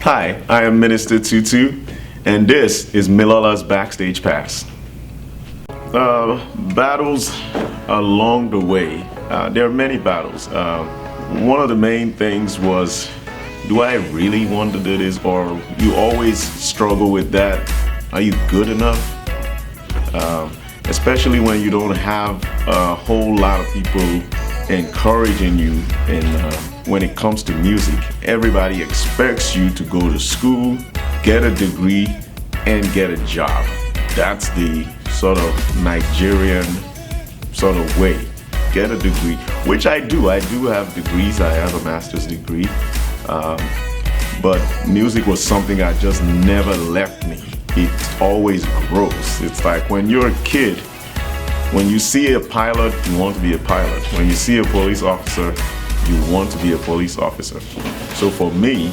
Hi, I am Minister Tutu, and this is Milola's Backstage Pass. Battles along the way. There are many battles. One of the main things was, do I really want to do this? Or you always struggle with that. Are you good enough? Especially when you don't have a whole lot of people encouraging you when it comes to music. Everybody expects you to go to school, get a degree, and get a job. That's the sort of Nigerian sort of way. Get a degree, which I do. I do have degrees. I have a master's degree. But music was something that just never left me. It always grows. It's like when you're a kid, when you see a pilot, you want to be a pilot. When you see a police officer, you want to be a police officer. So for me,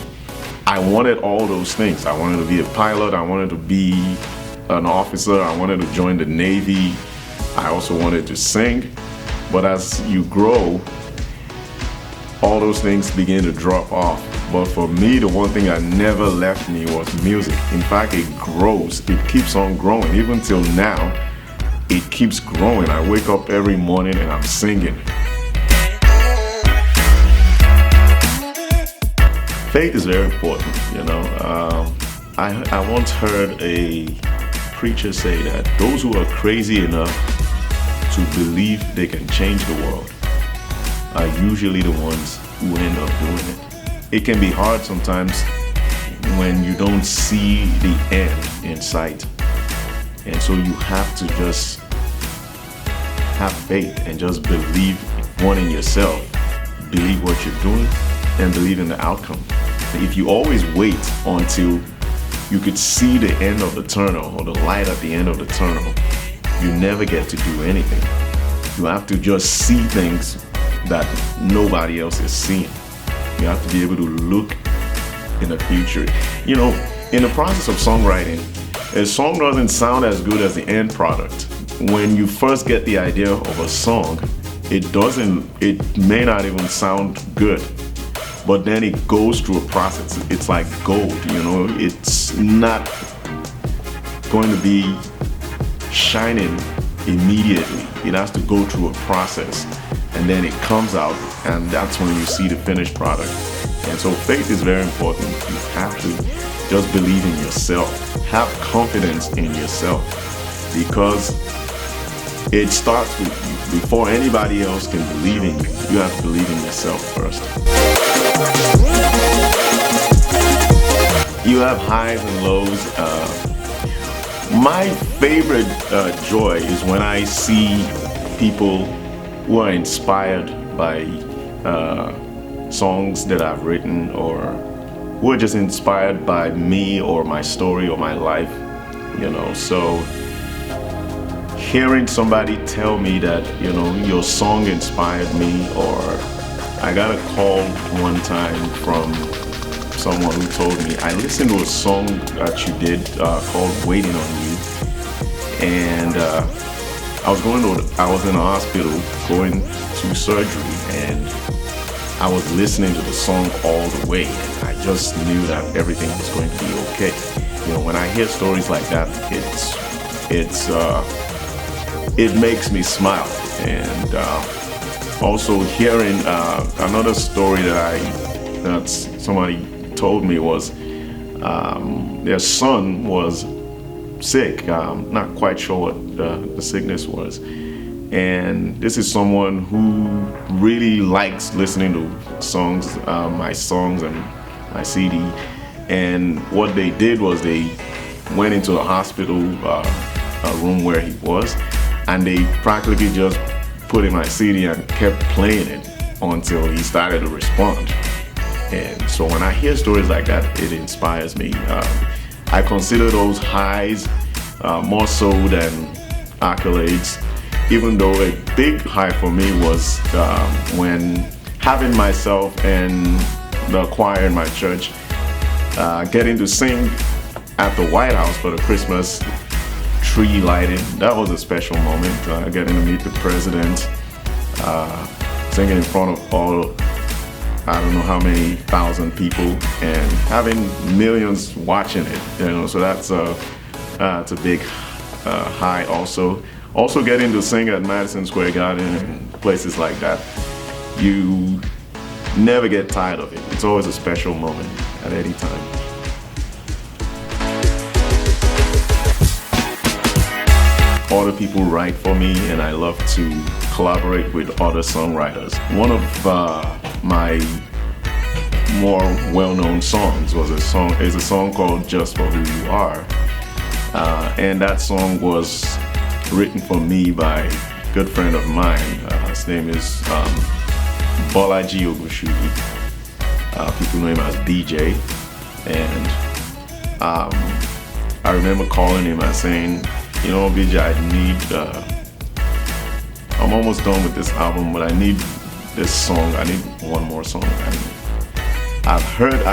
I wanted all those things. I wanted to be a pilot. I wanted to be an officer. I wanted to join the Navy. I also wanted to sing. But as you grow, all those things begin to drop off. But for me, the one thing that never left me was music. In fact, it grows. It keeps on growing. Even till now, it keeps growing. I wake up every morning and I'm singing. Faith is very important, you know. I once heard a preacher say that those who are crazy enough to believe they can change the world are usually the ones who end up doing it. It can be hard sometimes when you don't see the end in sight. And so you have to just have faith and just believe, one, in yourself, believe what you're doing, and believe in the outcome. If you always wait until you could see the end of the tunnel or the light at the end of the tunnel, you never get to do anything. You have to just see things that nobody else is seeing. You have to be able to look in the future. You know, in the process of songwriting, a song doesn't sound as good as the end product. When you first get the idea of a song, it may not even sound good, but then it goes through a process. It's like gold, you know, it's not going to be shining immediately. It has to go through a process, and then it comes out, and that's when you see the finished product. And so faith is very important. You have to just believe in yourself, have confidence in yourself, because it starts with you. Before anybody else can believe in you, you have to believe in yourself first. You have highs and lows. My favorite joy is when I see people who are inspired by songs that I've written, or who are just inspired by me or my story or my life, you know. So hearing somebody tell me that, you know, your song inspired me, or I got a call one time from someone who told me, I listened to a song that you did called Waiting on You, and I was in a hospital going to surgery, and I was listening to the song all the way, and I just knew that everything was going to be okay. You know, when I hear stories like that, it makes me smile. And also hearing another story that somebody told me was their son was sick. Not quite sure what the sickness was. And this is someone who really likes listening to songs, my songs and my CD. And what they did was they went into the hospital room where he was, and they practically just put in my CD and kept playing it until he started to respond. And so when I hear stories like that, it inspires me. I consider those highs more so than accolades, even though a big high for me was when having myself and the choir in my church getting to sing at the White House for the Christmas tree lighting. That was a special moment, getting to meet the president, singing in front of all I don't know how many thousand people and having millions watching it, so that's it's a big high also. Also getting to sing at Madison Square Garden and places like that, you never get tired of it. It's always a special moment at any time. Other people write for me, and I love to collaborate with other songwriters. One of my more well-known songs is a song called Just For Who You Are, and that song was written for me by a good friend of mine. His name is Bolaji Ogushugi. People know him as BJ, and I remember calling him and saying, BJ, I'm almost done with this album, but I need this song. I need one more song. And I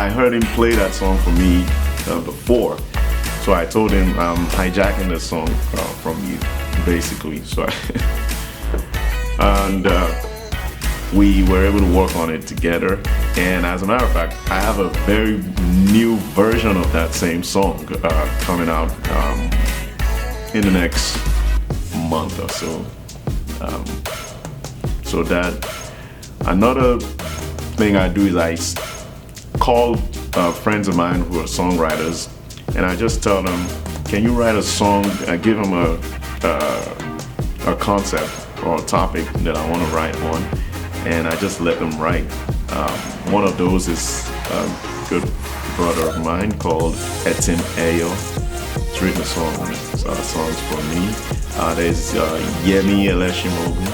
heard him play that song for me before, so I told him I'm hijacking this song from you, basically. So, and we were able to work on it together. And as a matter of fact, I have a very new version of that same song coming out in the next month or so. So that another thing I do is I call friends of mine who are songwriters, and I just tell them, can you write a song? I give them a concept or a topic that I want to write on, and I just let them write. One of those is a good brother of mine called Etim Ayo. He's written songs for me. There's Yemi Eleshimogu.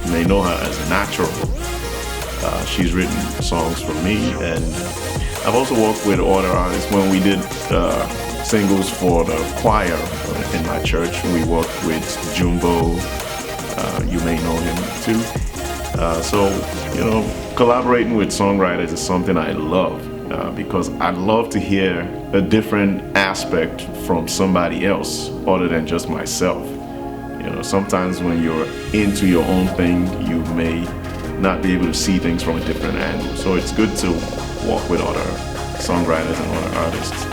You may know her as Natural. She's written songs for me, and I've also worked with other artists. When we did singles for the choir in my church, we worked with Jumbo. You may know him too. So, collaborating with songwriters is something I love because I love to hear a different aspect from somebody else other than just myself. Sometimes when you're into your own thing, you may not be able to see things from a different angle. So it's good to work with other songwriters and other artists.